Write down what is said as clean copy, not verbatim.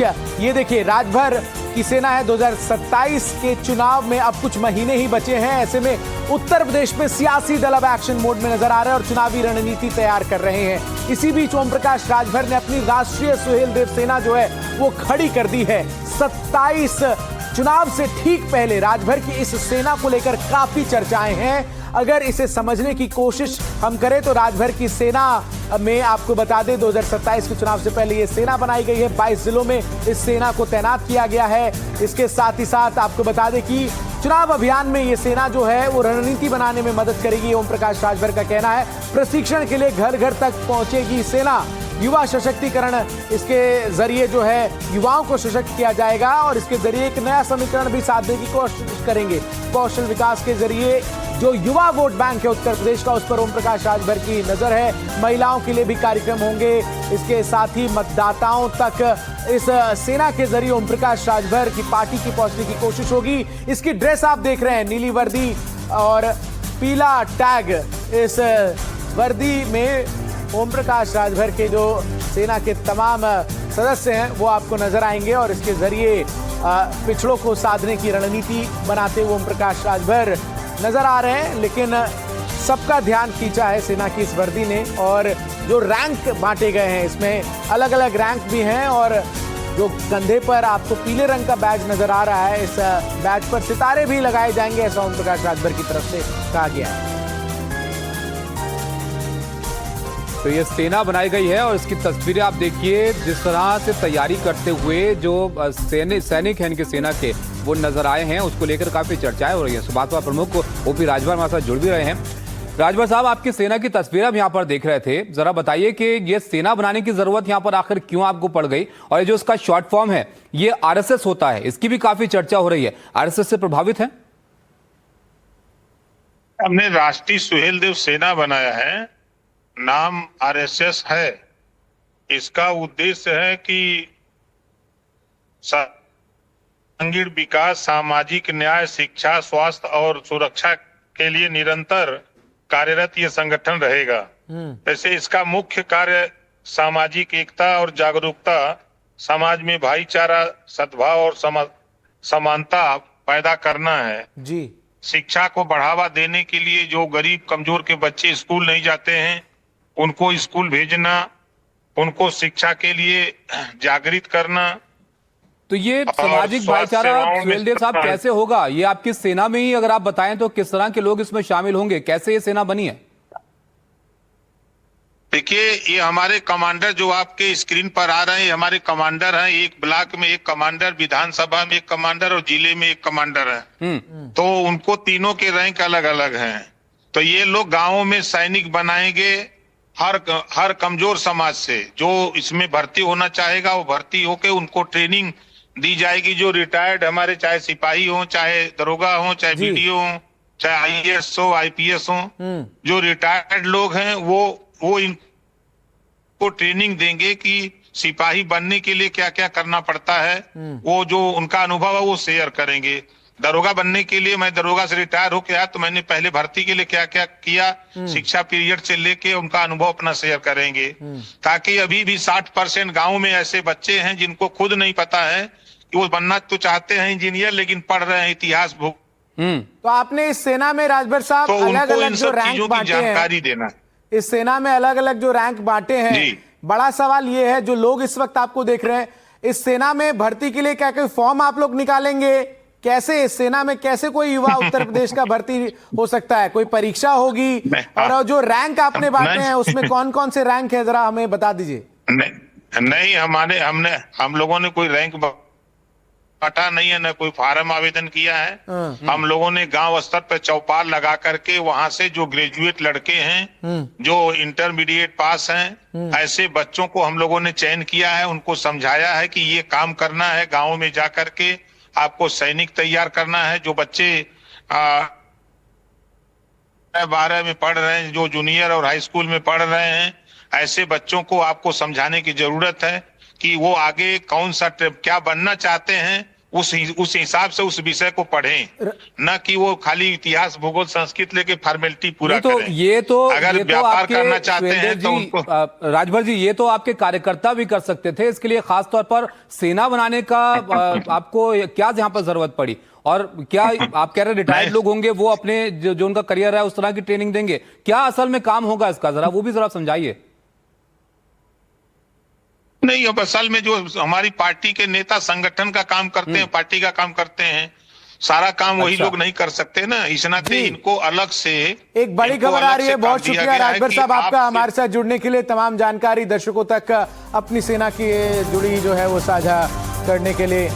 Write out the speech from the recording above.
ये देखिए, राजभर की सेना है। 2027 के चुनाव में अब कुछ महीने ही बचे हैं। ऐसे में उत्तर प्रदेश में सियासी दल अब एक्शन मोड में नजर आ रहे हैं और चुनावी रणनीति तैयार कर रहे हैं। इसी बीच ओम प्रकाश राजभर ने अपनी राष्ट्रीय सुहेलदेव सेना जो है वो खड़ी कर दी है। 27 चुनाव से ठीक पहले राजभर की इस सेना को लेकर काफी चर्चाएं हैं। अगर इसे समझने की कोशिश हम करें तो राजभर की सेना में आपको बता दें 2027 के चुनाव से पहले ये सेना बनाई गई है। 22 जिलों में इस सेना को तैनात किया गया है। इसके साथ ही साथ आपको बता दें कि चुनाव अभियान में ये सेना जो है वो रणनीति बनाने में मदद करेगी। ओम प्रकाश राजभर का कहना है प्रशिक्षण के लिए घर घर तक पहुंचेगी सेना। युवा सशक्तिकरण, इसके जरिए जो है युवाओं को सशक्त किया जाएगा और इसके जरिए एक नया समीकरण भी साधने की कोशिश करेंगे। कौशल विकास के जरिए जो युवा वोट बैंक है उत्तर प्रदेश का, उस पर ओम प्रकाश राजभर की नजर है। महिलाओं के लिए भी कार्यक्रम होंगे। इसके साथ ही मतदाताओं तक इस सेना के जरिए ओम प्रकाश राजभर की पार्टी की पहुंचने की कोशिश होगी। इसकी ड्रेस आप देख रहे हैं, नीली वर्दी और पीला टैग। इस वर्दी में ओम प्रकाश राजभर के जो सेना के तमाम सदस्य हैं वो आपको नजर आएंगे और इसके जरिए पिछड़ों को साधने की रणनीति बनाते हुए ओम प्रकाश राजभर नजर आ रहे हैं। लेकिन सबका ध्यान खींचा है सेना की इस वर्दी ने और जो रैंक बांटे गए हैं इसमें अलग अलग रैंक भी हैं और जो कंधे पर आपको पीले रंग का बैज नजर आ रहा है, इस बैज पर सितारे भी लगाए जाएंगे, ऐसा ओम प्रकाश राजभर की तरफ से कहा गया है। तो ये सेना बनाई गई है और इसकी तस्वीरें आप देखिए, जिस तरह से तैयारी करते हुए जो सैनिक हैं इनके सेना के वो नजर आए हैं, उसको लेकर काफी चर्चाएं हो रही है। सुभाष प्रमुख ओपी राजभर हमारे साथ जुड़ भी रहे हैं। राजभर साहब, आपकी सेना की तस्वीर हम यहाँ पर देख रहे थे, जरा बताइए कि ये सेना बनाने की जरूरत यहाँ पर आखिर क्यों आपको पड़ गई और ये जो इसका शॉर्ट फॉर्म है ये आरएसएस होता है, इसकी भी काफी चर्चा हो रही है। आरएसएस से प्रभावित है? हमने राष्ट्रीय सुहेलदेव सेना बनाया है, नाम आरएसएस है। इसका उद्देश्य है कि सर्वांगीण विकास, सामाजिक न्याय, शिक्षा, स्वास्थ्य और सुरक्षा के लिए निरंतर कार्यरत ये संगठन रहेगा। वैसे इसका मुख्य कार्य सामाजिक एकता और जागरूकता, समाज में भाईचारा, सद्भाव और समानता पैदा करना है जी। शिक्षा को बढ़ावा देने के लिए जो गरीब कमजोर के बच्चे स्कूल नहीं जाते हैं उनको स्कूल भेजना, उनको शिक्षा के लिए जागृत करना। तो ये सामाजिक भाईचारा सुहेलदेव साहब कैसे होगा? ये आपकी सेना में ही अगर आप बताएं तो किस तरह के लोग इसमें शामिल होंगे, कैसे ये सेना बनी है? देखिए, ये हमारे कमांडर जो आपके स्क्रीन पर आ रहे हैं, हमारे कमांडर हैं। एक ब्लॉक में एक कमांडर, विधानसभा में एक कमांडर और जिले में एक कमांडर है। तो उनको तीनों के रैंक अलग अलग हैं। तो ये लोग गांवों में सैनिक बनाएंगे। हर कमजोर समाज से जो इसमें भर्ती होना चाहेगा वो भर्ती होके उनको ट्रेनिंग दी जाएगी। जो रिटायर्ड हमारे, चाहे सिपाही हो, चाहे दरोगा हो, चाहे बीडीओ हो, चाहे आईएएस हो, आईपीएस हो, जो रिटायर्ड लोग हैं वो इनको ट्रेनिंग देंगे कि सिपाही बनने के लिए क्या क्या करना पड़ता है। वो जो उनका अनुभव है वो शेयर करेंगे। दरोगा बनने के लिए, मैं दरोगा से रिटायर होके आया तो मैंने पहले भर्ती के लिए क्या क्या किया, शिक्षा पीरियड से लेके उनका अनुभव अपना शेयर करेंगे। ताकि अभी भी 60% गांव में ऐसे बच्चे हैं जिनको खुद नहीं पता है कि वो बनना तो चाहते हैं इंजीनियर, लेकिन पढ़ रहे हैं इतिहास भूगोल। तो आपने इस सेना में राजभर साहब तो अलग अलग जो रैंक चीजों की बांटे हैं, जानकारी देना। इस सेना में अलग अलग जो रैंक बांटे हैं, बड़ा सवाल ये है, जो लोग इस वक्त आपको देख रहे हैं, इस सेना में भर्ती के लिए क्या कोई फॉर्म आप लोग निकालेंगे? कैसे इस सेना में कैसे कोई युवा उत्तर प्रदेश का भर्ती हो सकता है? कोई परीक्षा होगी? और जो रैंक आपने बांटे हैं उसमें कौन कौन से रैंक है, जरा हमें बता दीजिए। नहीं, हम लोगों ने कोई रैंक बांटा नहीं है, न कोई फार्म आवेदन किया है। हम लोगों ने गांव स्तर पर चौपाल लगा करके वहां से जो ग्रेजुएट लड़के हैं, जो इंटरमीडिएट पास हैं, ऐसे बच्चों को हम लोगों ने चयन किया है। उनको समझाया है कि ये काम करना है, गाँव में जा करके आपको सैनिक तैयार करना है। जो बच्चे 12 में पढ़ रहे हैं, जो जूनियर और हाई स्कूल में पढ़ रहे हैं, ऐसे बच्चों को आपको समझाने की जरूरत है कि वो आगे कौन सा क्या बनना चाहते हैं, उस हिसाब से उस विषय को पढ़ें, न कि वो खाली इतिहास, भूगोल, संस्कृत लेके फॉर्मेलिटी पूरा करें। ये तो अगर व्यापार करना चाहते हैं तो उनको राजभर जी, ये तो आपके कार्यकर्ता भी कर सकते थे। इसके लिए खास तौर पर सेना बनाने का आपको क्या यहाँ पर जरूरत पड़ी? और क्या आप कह रहे रिटायर्ड लोग होंगे, वो अपने जो उनका करियर है उस तरह की ट्रेनिंग देंगे? क्या असल में काम होगा इसका, जरा वो भी जरा समझाइए। नहीं, अब असल में जो हमारी पार्टी के नेता संगठन का काम करते हैं, पार्टी का काम करते हैं, सारा काम वही लोग नहीं कर सकते ना। इस नाते इनको अलग से एक बड़ी खबर आ रही है। बहुत शुक्रिया राजभर साहब आपका हमारे साथ जुड़ने के लिए, तमाम जानकारी दर्शकों तक अपनी सेना की जुड़ी जो है वो साझा करने के लिए।